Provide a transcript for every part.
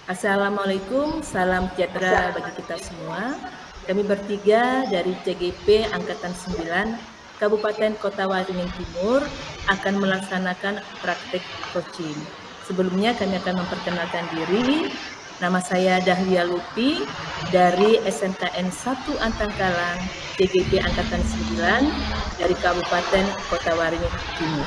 Assalamualaikum, salam sejahtera bagi kita semua. Kami bertiga dari CGP Angkatan 9 Kabupaten Kota Waringin Timur akan melaksanakan praktek coaching. Sebelumnya kami akan memperkenalkan diri. Nama saya Dahlia Lupi dari SMKN 1 Antangkalang CGP Angkatan 9 dari Kabupaten Kota Waringin Timur.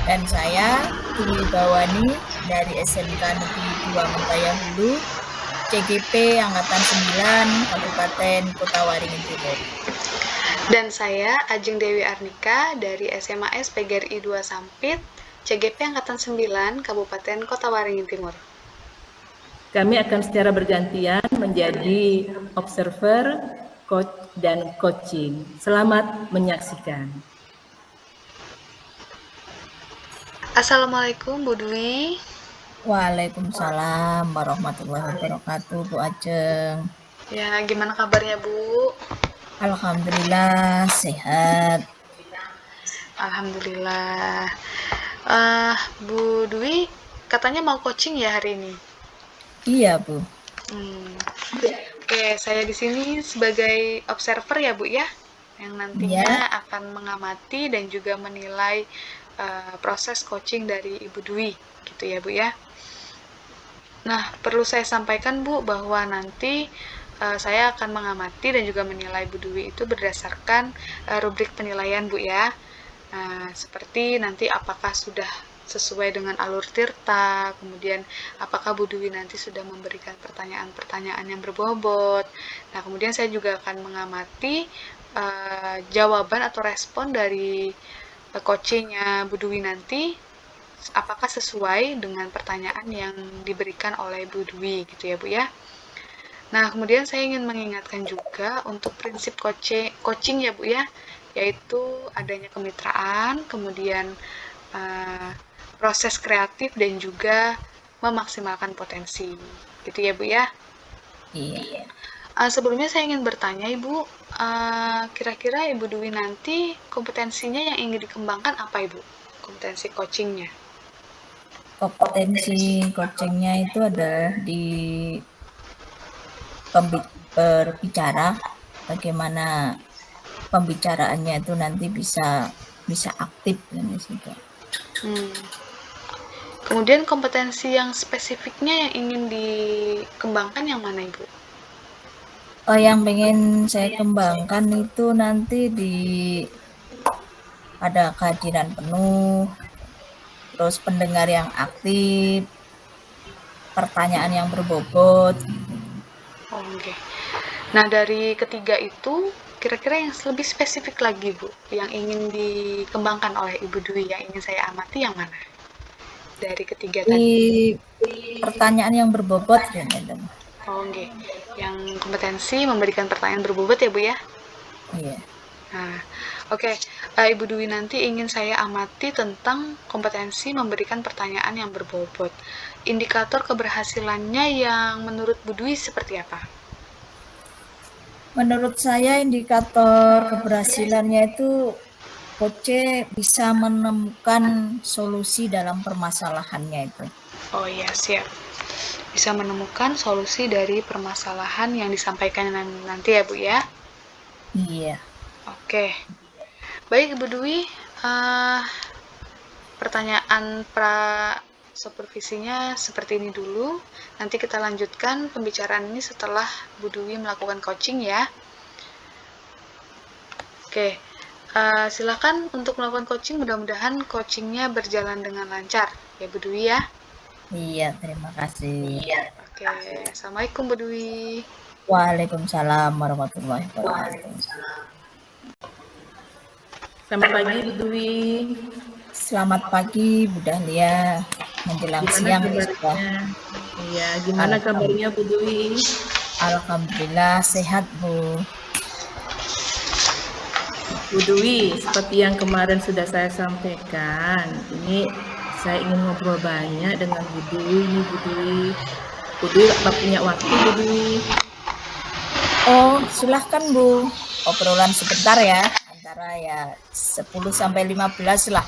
Dan saya Tuli Bawani dari SMK Negeri 2 Mentaya Hulu, CGP Angkatan 9 Kabupaten Kota Waringin Timur. Dan saya Ajeng Dewi Arnika dari SMAS PGRI 2 Sampit, CGP Angkatan 9 Kabupaten Kota Waringin Timur. Kami akan secara bergantian menjadi observer, coach, dan coaching. Selamat menyaksikan. Assalamualaikum Bu Dwi. Waalaikumsalam warahmatullahi wabarakatuh, Bu Ajeng. Ya, gimana kabarnya Bu? Alhamdulillah sehat. Alhamdulillah. Bu Dwi, katanya mau coaching ya hari ini? Iya, Bu. Oke, saya di sini sebagai observer ya Bu ya, yang nantinya akan mengamati dan juga menilai proses coaching dari Ibu Dwi, gitu ya Bu ya. Nah, perlu saya sampaikan Bu bahwa nanti saya akan mengamati dan juga menilai Bu Dwi itu berdasarkan rubrik penilaian Bu ya. Nah, seperti nanti apakah sudah sesuai dengan alur tirta, kemudian apakah Bu Dwi nanti sudah memberikan pertanyaan-pertanyaan yang berbobot. Nah, kemudian saya juga akan mengamati jawaban atau respon dari coachingnya Bu Dwi nanti, apakah sesuai dengan pertanyaan yang diberikan oleh Bu Dwi, gitu ya Bu ya. Nah, kemudian saya ingin mengingatkan juga untuk prinsip coaching ya Bu ya, yaitu adanya kemitraan, kemudian proses kreatif dan juga memaksimalkan potensi, gitu ya Bu ya. Iya. Sebelumnya saya ingin bertanya Ibu, kira-kira Ibu Dwi nanti kompetensinya yang ingin dikembangkan apa Ibu? Kompetensi coachingnya? Kompetensi coachingnya itu adalah di berbicara, bagaimana pembicaraannya itu nanti bisa aktif dan di situ. Kemudian kompetensi yang spesifiknya yang ingin dikembangkan yang mana Ibu? Yang pengen saya kembangkan itu nanti ada kehadiran penuh, terus pendengar yang aktif, pertanyaan yang berbobot. Oke. Nah, dari ketiga itu, kira-kira yang lebih spesifik lagi, Bu, yang ingin dikembangkan oleh Ibu Dwi, yang ingin saya amati yang mana? Dari ketiga tadi. Pertanyaan yang berbobot dan itu. Oke. Yang kompetensi memberikan pertanyaan berbobot ya, Bu ya? Iya. Nah, oke. Ibu Dwi nanti ingin saya amati tentang kompetensi memberikan pertanyaan yang berbobot. Indikator keberhasilannya yang menurut Bu Dwi seperti apa? Menurut saya indikator keberhasilannya itu coach bisa menemukan solusi dalam permasalahannya itu. Oh iya, siap. Bisa menemukan solusi dari permasalahan yang disampaikan nanti ya Bu ya? Iya. Oke. Baik Ibu Dwi, pertanyaan supervisinya seperti ini dulu. Nanti kita lanjutkan pembicaraan ini setelah Bu Dwi melakukan coaching ya. Oke, silakan untuk melakukan coaching. Mudah-mudahan coachingnya berjalan dengan lancar ya Bu Dwi ya. Iya, terima kasih. Oke, Assalamualaikum Bu Dwi. Waalaikumsalam warahmatullahi wabarakatuh. Selamat pagi Bu Dwi. Selamat pagi Bu Dahlia. Menjelang siang ya. Iya, gimana kabarnya Bu Dwi? Alhamdulillah sehat Bu. Bu Dwi, seperti yang kemarin sudah saya sampaikan, ini saya ingin ngobrol banyak dengan Bu Dwi nih Bu Dwi. Bu Dwi apa punya waktu Bu Dwi? Oh, silahkan Bu. Obrolan sebentar ya, antara ya 10 sampai 15 lah.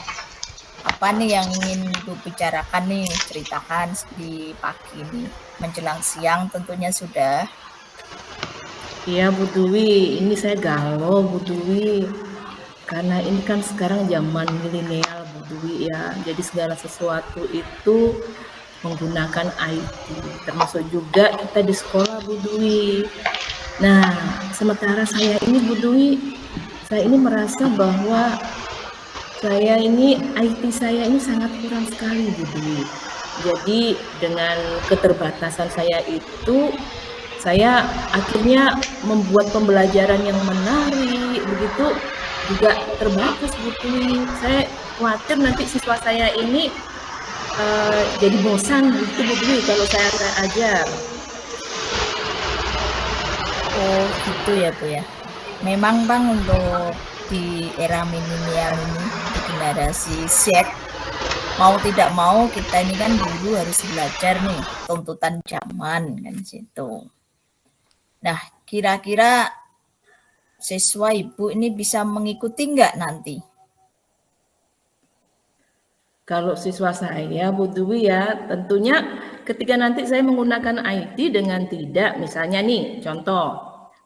Apa nih yang ingin Ibu bicarakan nih, ceritakan di pagi ini. Menjelang siang tentunya sudah. Iya Bu Dwi, ini saya galau Bu Dwi. Karena ini kan sekarang zaman milenial Bu Dwi ya. Jadi segala sesuatu itu menggunakan IT. Termasuk juga kita di sekolah Bu Dwi. Nah, sementara saya ini Bu Dwi, saya ini merasa bahwa saya ini IT saya ini sangat kurang sekali Bu Dwi. Jadi dengan keterbatasan saya itu, saya akhirnya membuat pembelajaran yang menarik, begitu juga terbatas Bu Dwi. Saya khawatir nanti siswa saya ini jadi bosan gitu Bu Dwi kalau saya ajar. Oh gitu ya Bu ya. Memang Bang untuk di era milenial ini, di generasi Z, mau tidak mau kita ini kan dulu harus belajar nih, tuntutan zaman kan situ. Nah, kira-kira siswa Ibu ini bisa mengikuti nggak nanti? Kalau siswa saya Bu Dwi ya, tentunya ketika nanti saya menggunakan IT dengan tidak, misalnya nih contoh,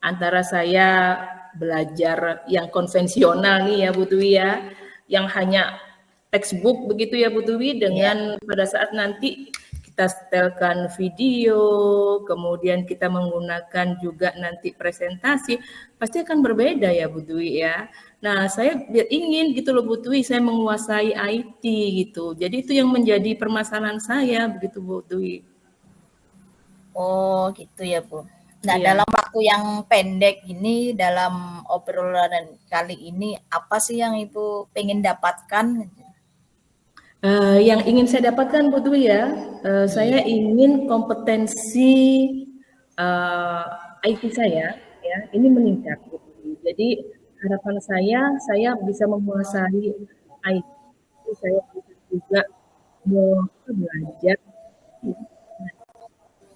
antara saya belajar yang konvensional nih ya Bu Dwi ya, yang hanya textbook begitu ya Bu Dwi, dengan pada saat nanti kita setelkan video, kemudian kita menggunakan juga nanti presentasi, pasti akan berbeda ya Bu Dwi ya. Nah, saya ingin gitu loh Bu Dwi, saya menguasai IT gitu. Jadi itu yang menjadi permasalahan saya begitu Bu Dwi. Oh gitu ya Bu. Nah Iya. dalam waktu yang pendek ini, dalam obrolan kali ini, apa sih yang Ibu pengen dapatkan? Yang ingin saya dapatkan Bu Dwi ya, saya Iya. ingin kompetensi IT saya ya ini meningkat Bu Dwi. Jadi harapan saya bisa menguasai IT, saya bisa juga belajar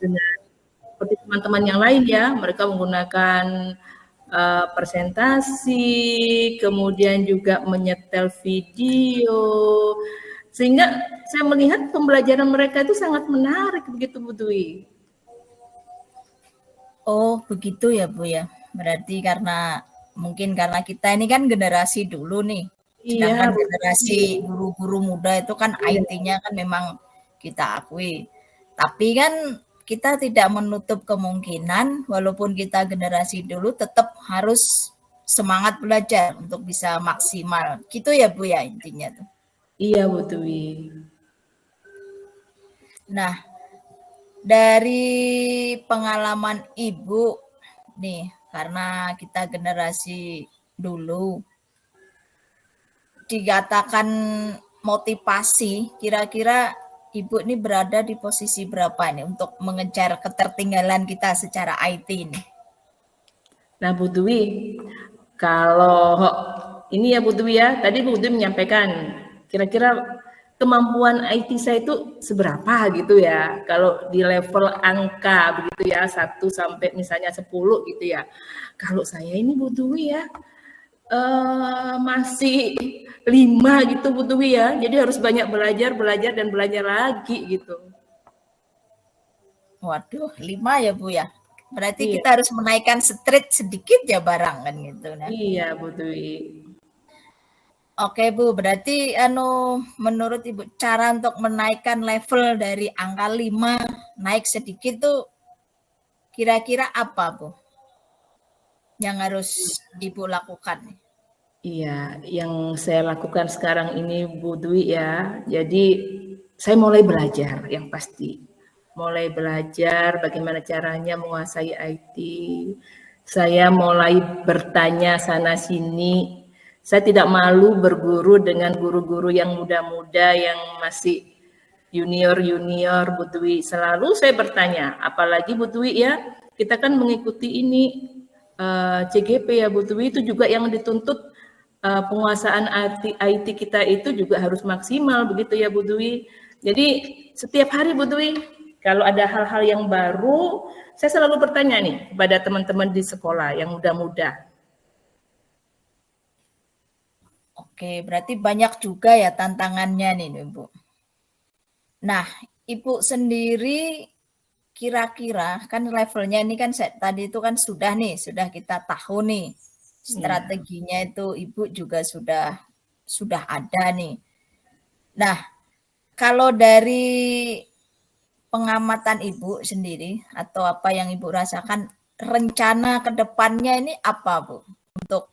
dengan seperti teman-teman yang lain ya, mereka menggunakan presentasi, kemudian juga menyetel video, sehingga saya melihat pembelajaran mereka itu sangat menarik begitu Bu Dwi. Oh begitu ya Bu ya. Berarti mungkin karena kita ini kan generasi dulu nih. Iya Sedangkan Bu generasi Dwi. guru-guru muda itu kan Iya, IT-nya kan memang kita akui. Tapi kan kita tidak menutup kemungkinan walaupun kita generasi dulu tetap harus semangat belajar untuk bisa maksimal. Gitu ya Bu ya intinya tuh. iya Bu Dwi. Nah, dari pengalaman Ibu nih, karena kita generasi dulu, dikatakan motivasi, kira-kira Ibu ini berada di posisi berapa nih untuk mengejar ketertinggalan kita secara IT ini? Nah Bu Dwi, kalau ini ya Bu Dwi ya, tadi Bu Dwi menyampaikan kira-kira kemampuan IT saya itu seberapa gitu ya. Kalau di level angka begitu ya, 1 sampai misalnya 10 gitu ya. Kalau saya ini Bu Dwi ya, masih 5 gitu Bu Dwi ya. Jadi harus banyak belajar, belajar dan belajar lagi gitu. Waduh, 5 ya Bu ya. Berarti Iya, kita harus menaikkan street sedikit ya barang kan gitu. Nah. iya Bu Dwi. Oke Bu, berarti menurut Ibu cara untuk menaikkan level dari angka 5 naik sedikit tuh kira-kira apa Bu yang harus Ibu lakukan? Iya, yang saya lakukan sekarang ini Bu Dwi ya, jadi saya mulai belajar yang pasti. Mulai belajar bagaimana caranya menguasai IT. Saya mulai bertanya sana sini. Saya tidak malu berguru dengan guru-guru yang muda-muda yang masih junior-junior Bu Dwi. Selalu saya bertanya, apalagi Bu Dwi ya, kita kan mengikuti ini CGP ya Bu Dwi, itu juga yang dituntut penguasaan IT kita itu juga harus maksimal begitu ya Bu Dwi. Jadi setiap hari Bu Dwi, kalau ada hal-hal yang baru, saya selalu bertanya nih kepada teman-teman di sekolah yang muda-muda. Oke, berarti banyak juga ya tantangannya nih, Ibu. Nah, Ibu sendiri kira-kira kan levelnya ini kan tadi itu kan sudah kita tahu nih strateginya itu Ibu juga sudah ada nih. Nah, kalau dari pengamatan Ibu sendiri atau apa yang Ibu rasakan rencana ke depannya ini apa, Bu? Untuk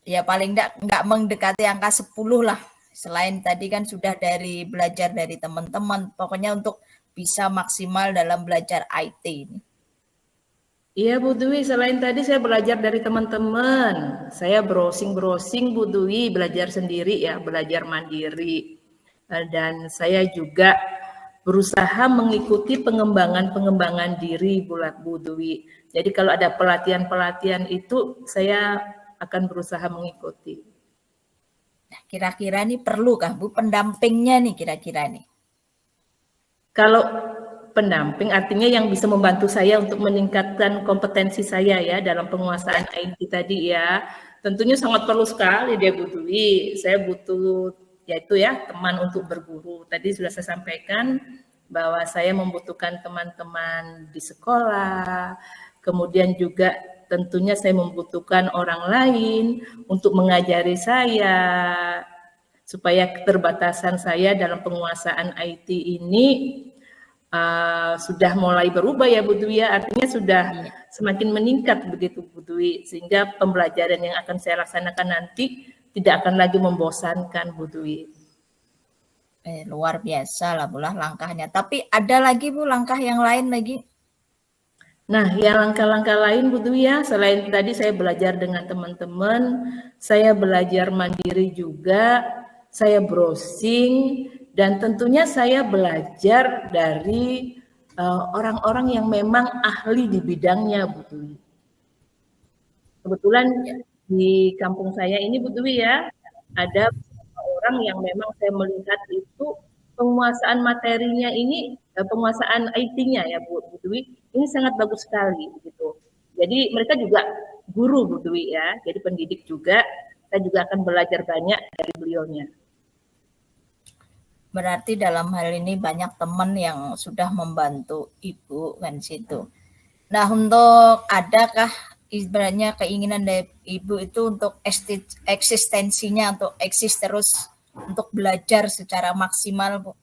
ya paling nggak mendekati angka 10 lah. Selain tadi kan sudah dari belajar dari teman-teman, pokoknya untuk bisa maksimal dalam belajar IT ini. Iya Bu Dwi, selain tadi saya belajar dari teman-teman, saya browsing-browsing Bu Dwi, belajar sendiri ya, belajar mandiri. Dan saya juga berusaha mengikuti pengembangan diri Bu Dwi. Jadi kalau ada pelatihan-pelatihan itu saya akan berusaha mengikuti. Nah, kira-kira nih perlukah Bu pendampingnya nih kira-kira nih? Kalau pendamping artinya yang bisa membantu saya untuk meningkatkan kompetensi saya ya dalam penguasaan IT tadi ya. Tentunya sangat perlu sekali dia Bu Dwi. Saya butuh yaitu ya teman untuk berguru. Tadi sudah saya sampaikan bahwa saya membutuhkan teman-teman di sekolah, kemudian juga tentunya saya membutuhkan orang lain untuk mengajari saya supaya keterbatasan saya dalam penguasaan IT ini sudah mulai berubah ya Bu Dwi ya, artinya sudah semakin meningkat begitu Bu Dwi, sehingga pembelajaran yang akan saya laksanakan nanti tidak akan lagi membosankan Bu Dwi. Luar biasa lah Bu lah langkahnya. Tapi ada lagi Bu langkah yang lain lagi? Nah, yang langkah-langkah lain Bu Dwi ya, selain tadi saya belajar dengan teman-teman, saya belajar mandiri juga, saya browsing, dan tentunya saya belajar dari orang-orang yang memang ahli di bidangnya Bu Dwi. Kebetulan di kampung saya ini Bu Dwi ya, ada orang yang memang saya melihat itu penguasaan materinya ini, penguasaan IT-nya ya Bu Dwi, ini sangat bagus sekali gitu. Jadi mereka juga guru Bu Dwi ya, jadi pendidik juga, saya juga akan belajar banyak dari beliaunya. Berarti dalam hal ini banyak teman yang sudah membantu Ibu kan situ. Nah, untuk adakah ibaratnya keinginan dari Ibu itu untuk eksistensinya, untuk eksis terus untuk belajar secara maksimal, Bu?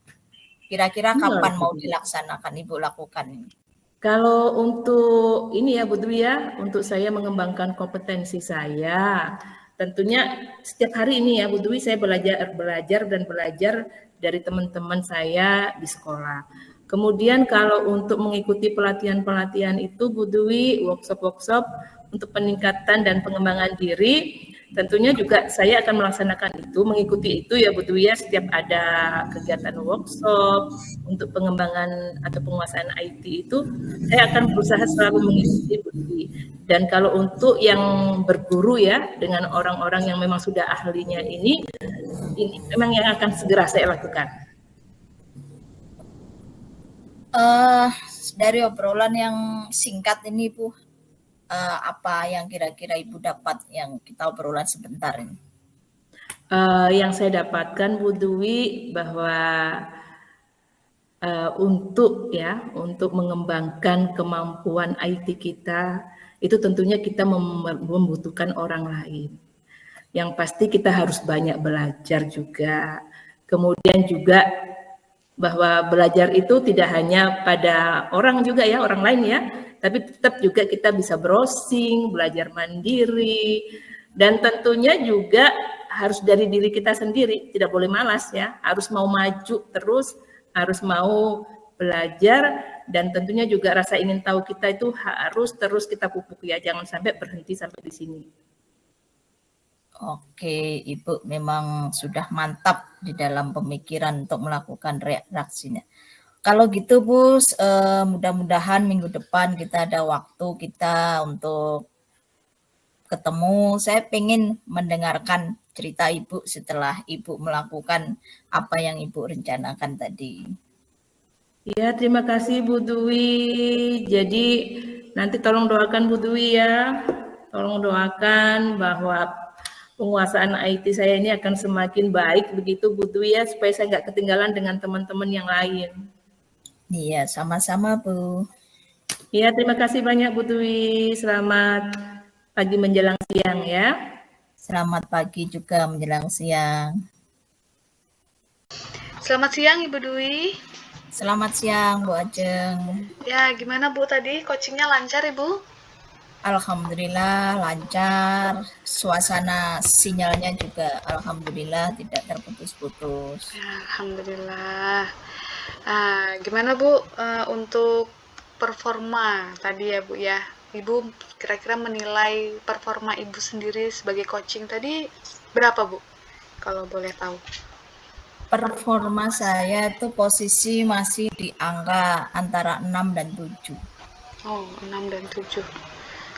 Kira-kira kapan mau dilaksanakan Ibu lakukan ini? Kalau untuk ini ya Bu Dwi ya, untuk saya mengembangkan kompetensi saya, tentunya setiap hari ini ya Bu Dwi saya belajar dari teman-teman saya di sekolah. Kemudian kalau untuk mengikuti pelatihan-pelatihan itu Bu Dwi, workshop-workshop untuk peningkatan dan pengembangan diri, tentunya juga saya akan melaksanakan itu, mengikuti itu ya Bu Dwi ya, setiap ada kegiatan workshop untuk pengembangan atau penguasaan IT itu, saya akan berusaha selalu mengikuti Bu Dwi. Dan kalau untuk yang berguru ya, dengan orang-orang yang memang sudah ahlinya ini memang yang akan segera saya lakukan. Dari obrolan yang singkat ini Bu, apa yang kira-kira Ibu dapat yang kita obrolan sebentar ini? Yang saya dapatkan Bu Dwi bahwa untuk mengembangkan kemampuan IT kita itu tentunya kita membutuhkan orang lain. Yang pasti kita harus banyak belajar juga. Kemudian juga bahwa belajar itu tidak hanya pada orang juga ya, orang lain ya, tapi tetap juga kita bisa browsing, belajar mandiri, dan tentunya juga harus dari diri kita sendiri, tidak boleh malas ya, harus mau maju terus, harus mau belajar, dan tentunya juga rasa ingin tahu kita itu harus terus kita pupuk ya, jangan sampai berhenti sampai di sini. Oke, Ibu memang sudah mantap di dalam pemikiran untuk melakukan reaksinya. Kalau gitu Bu, mudah-mudahan minggu depan kita ada waktu kita untuk ketemu. Saya pengen mendengarkan cerita Ibu setelah Ibu melakukan apa yang Ibu rencanakan tadi. Ya, terima kasih Bu Dwi. Jadi nanti tolong doakan Bu Dwi ya. Tolong doakan bahwa penguasaan IT saya ini akan semakin baik begitu Bu Dwi ya, supaya saya nggak ketinggalan dengan teman-teman yang lain. Iya, sama-sama Bu. Iya, terima kasih banyak Bu Dwi. Selamat pagi menjelang siang ya. Selamat pagi juga menjelang siang. Selamat siang Ibu Dwi. Selamat siang Bu Ajeng. Ya, gimana Bu tadi coachingnya lancar Ibu? Alhamdulillah lancar, suasana sinyalnya juga alhamdulillah tidak terputus-putus. Ya, alhamdulillah. Gimana Bu untuk performa tadi ya Bu ya? Ibu kira-kira menilai performa Ibu sendiri sebagai coaching tadi berapa Bu? Kalau boleh tahu. Performa saya itu posisi masih di angka antara 6 dan 7. Oh, 6 dan 7.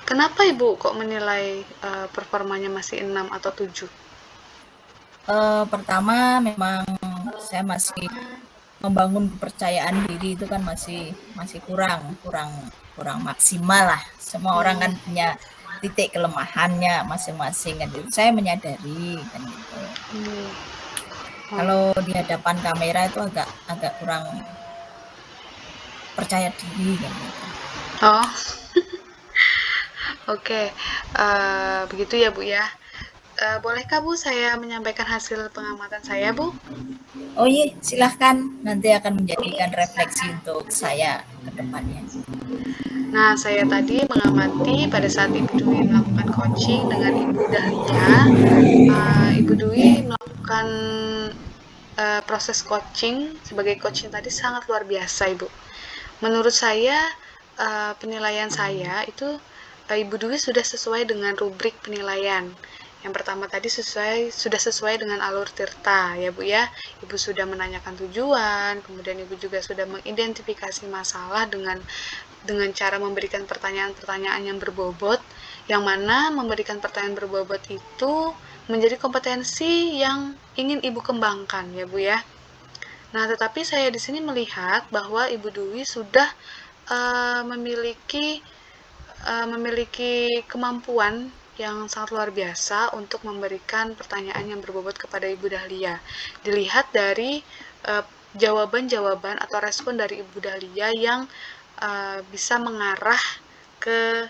Kenapa Ibu kok menilai performanya masih 6 atau 7? Pertama memang saya masih membangun kepercayaan diri itu kan masih kurang maksimal lah. Semua orang kan punya titik kelemahannya masing-masing kan itu. Saya menyadari kan gitu. Kalau di hadapan kamera itu agak kurang percaya diri kan gitu. Oh. Oke, begitu ya Bu ya. Bolehkah Bu saya menyampaikan hasil pengamatan saya Bu? Oh iya, silahkan. Nanti akan menjadikan refleksi untuk saya ke depannya. Nah, saya tadi mengamati pada saat Ibu Dwi melakukan coaching dengan Ibu Dahlia. Ibu Dwi melakukan proses coaching sebagai coaching tadi sangat luar biasa Ibu. Menurut saya, penilaian saya itu Ibu Dwi sudah sesuai dengan rubrik penilaian. Yang pertama tadi sudah sesuai dengan alur tirta ya Bu ya. Ibu sudah menanyakan tujuan, kemudian Ibu juga sudah mengidentifikasi masalah dengan cara memberikan pertanyaan-pertanyaan yang berbobot, yang mana memberikan pertanyaan berbobot itu menjadi kompetensi yang ingin Ibu kembangkan ya Bu ya. Nah, tetapi saya di sini melihat bahwa Ibu Dwi sudah memiliki kemampuan yang sangat luar biasa untuk memberikan pertanyaan yang berbobot kepada Ibu Dahlia. Dilihat dari jawaban-jawaban atau respon dari Ibu Dahlia yang bisa mengarah ke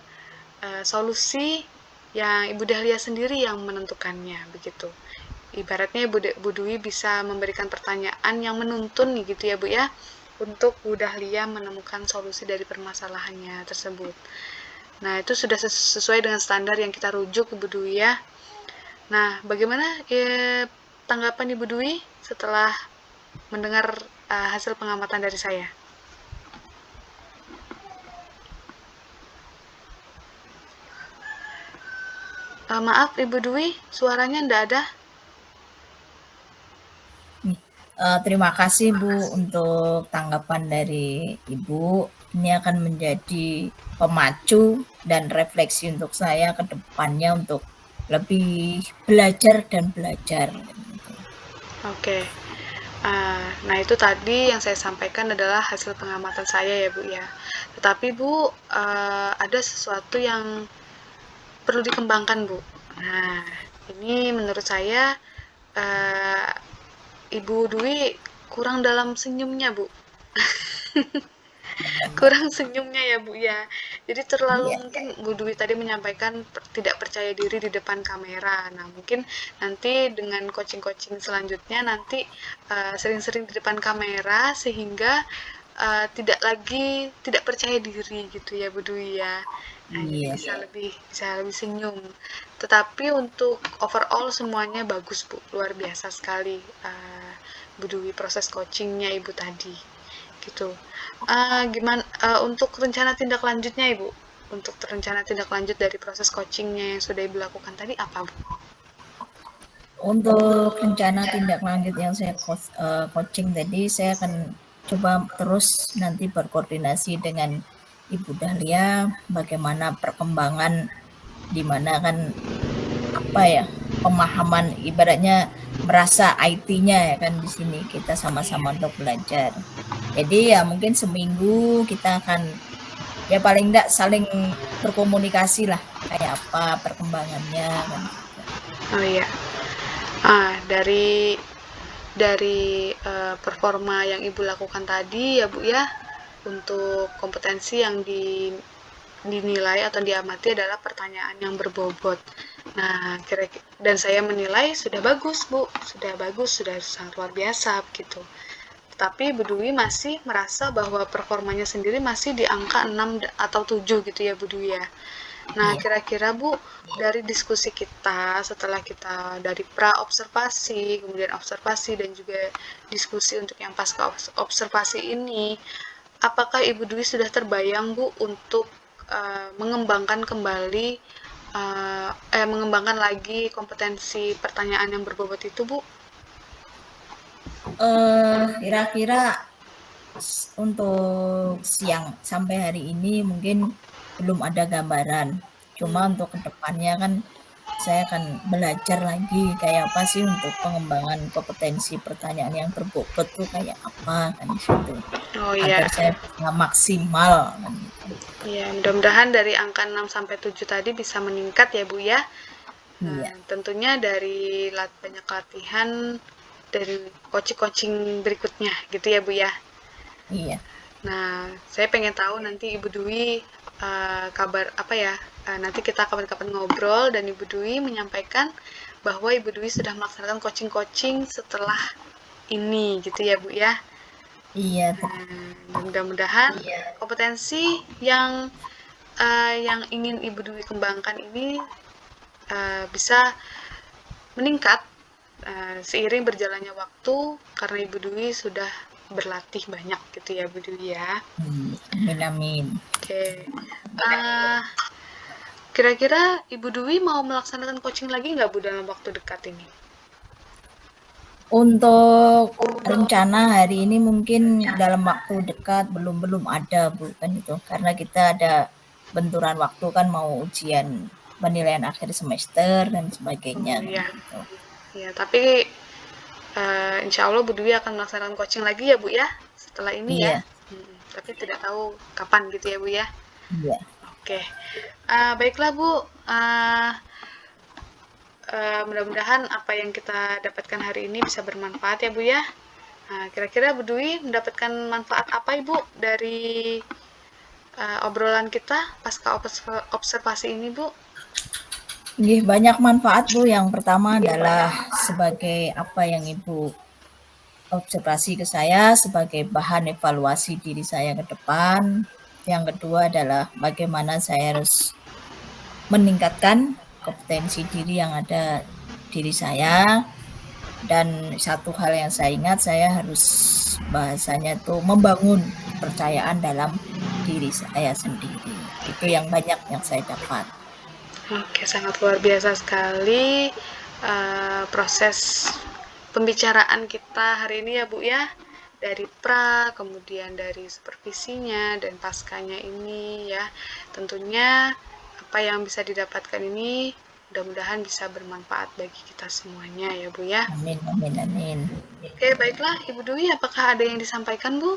solusi yang Ibu Dahlia sendiri yang menentukannya, begitu. Ibaratnya Ibu Dwi bisa memberikan pertanyaan yang menuntun gitu ya Bu ya, untuk Bu Dahlia menemukan solusi dari permasalahannya tersebut. Nah, itu sudah sesuai dengan standar yang kita rujuk Ibu Dwi ya. Nah, bagaimana tanggapan Ibu Dwi setelah mendengar hasil pengamatan dari saya? Maaf Ibu Dwi, suaranya enggak ada. Terima kasih Bu untuk tanggapan dari Ibu. Ini akan menjadi pemacu dan refleksi untuk saya ke depannya untuk lebih belajar dan belajar. Oke. Nah, itu tadi yang saya sampaikan adalah hasil pengamatan saya ya Bu ya. Tetapi Bu, ada sesuatu yang perlu dikembangkan Bu. Nah, ini menurut saya Ibu Dwi kurang dalam senyumnya Bu. Kurang senyumnya ya Bu ya. Jadi terlalu mungkin Bu Dwi tadi menyampaikan tidak percaya diri di depan kamera. Nah, mungkin nanti dengan coaching-coaching selanjutnya nanti sering-sering di depan kamera sehingga tidak percaya diri gitu ya Bu Dwi ya. Nah, jadi bisa lebih senyum. Tetapi untuk overall semuanya bagus Bu, luar biasa sekali Bu Dwi proses coachingnya Ibu tadi gitu. Gimana untuk rencana tindak lanjutnya Ibu? Untuk rencana tindak lanjut dari proses coachingnya yang sudah Ibu lakukan tadi apa Bu? Untuk rencana tindak lanjut yang saya coaching tadi, saya akan coba terus nanti berkoordinasi dengan Ibu Dahlia bagaimana perkembangan di mana kan pemahaman ibaratnya merasa IT-nya ya kan di sini kita sama-sama untuk belajar. Jadi ya mungkin seminggu kita akan ya paling enggak saling berkomunikasi lah kayak apa perkembangannya kan. Oh iya. Dari performa yang Ibu lakukan tadi ya Bu ya, untuk kompetensi yang dinilai atau diamati adalah pertanyaan yang berbobot. Nah, dan saya menilai sudah bagus Bu, sudah sangat luar biasa gitu. Tapi Bu Dwi masih merasa bahwa performanya sendiri masih di angka 6 atau 7 gitu ya Bu Dwi ya. Nah, Iya. kira-kira Bu, dari diskusi kita setelah kita dari pra-observasi, kemudian observasi dan juga diskusi untuk yang pasca observasi ini, apakah Ibu Dwi sudah terbayang Bu untuk mengembangkan kembali mengembangkan lagi kompetensi pertanyaan yang berbobot itu Bu? Kira-kira untuk siang sampai hari ini mungkin belum ada gambaran. Cuma untuk kedepannya kan saya akan belajar lagi kayak apa sih untuk pengembangan kompetensi pertanyaan yang berbobot tuh kayak apa kan di situ. Oh iya. Agar saya bisa maksimal kan gitu. Ya, mudah-mudahan dari angka 6 sampai 7 tadi bisa meningkat ya Bu ya. Iya. Tentunya dari banyak latihan dari coaching-coaching berikutnya gitu ya Bu ya. Iya. Nah, saya pengen tahu nanti Ibu Dwi kabar apa ya, nanti kita kapan-kapan ngobrol dan Ibu Dwi menyampaikan bahwa Ibu Dwi sudah melaksanakan coaching-coaching setelah ini gitu ya Bu ya. Iya. Mudah-mudahan kompetensi yang ingin Ibu Dwi kembangkan ini bisa meningkat seiring berjalannya waktu karena Ibu Dwi sudah berlatih banyak gitu ya Bu Dwi ya. Amin amin. Oke. Kira-kira Ibu Dwi mau melaksanakan coaching lagi nggak Bu dalam waktu dekat ini? Untuk rencana hari ini mungkin dalam waktu dekat belum ada Bu kan itu karena kita ada benturan waktu kan mau ujian penilaian akhir semester dan sebagainya. Iya. Gitu. Ya, tapi insya Allah Bu Dwi akan melaksanakan coaching lagi ya Bu ya setelah ini ya. Iya. Tapi tidak tahu kapan gitu ya Bu ya. Iya. Oke. Baiklah Bu. Mudah-mudahan apa yang kita dapatkan hari ini bisa bermanfaat ya Bu ya. Kira-kira Bu Dwi mendapatkan manfaat apa Ibu dari obrolan kita pasca observasi ini Bu? Banyak manfaat Bu. Yang pertama adalah sebagai apa yang Ibu observasi ke saya sebagai bahan evaluasi diri saya ke depan. Yang kedua adalah bagaimana saya harus meningkatkan kompetensi diri yang ada diri saya. Dan satu hal yang saya ingat, saya harus bahasanya tuh membangun kepercayaan dalam diri saya sendiri. Itu yang banyak yang saya dapat. Oke, sangat luar biasa sekali proses pembicaraan kita hari ini ya Bu ya. Dari pra, kemudian dari supervisinya dan paskanya ini ya. Tentunya apa yang bisa didapatkan ini mudah-mudahan bisa bermanfaat bagi kita semuanya ya Bu ya. Amin, amin, amin. Oke, baiklah Ibu Dwi, apakah ada yang disampaikan Bu?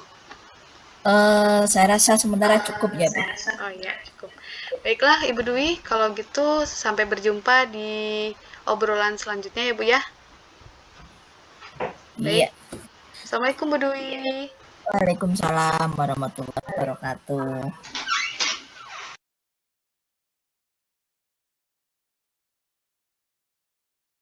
Saya rasa sementara cukup ya Bu. Oh iya, cukup. Baiklah Ibu Dwi, kalau gitu sampai berjumpa di obrolan selanjutnya ya Bu ya. Iya. Assalamualaikum Bu Dwi. Waalaikumsalam warahmatullahi wabarakatuh.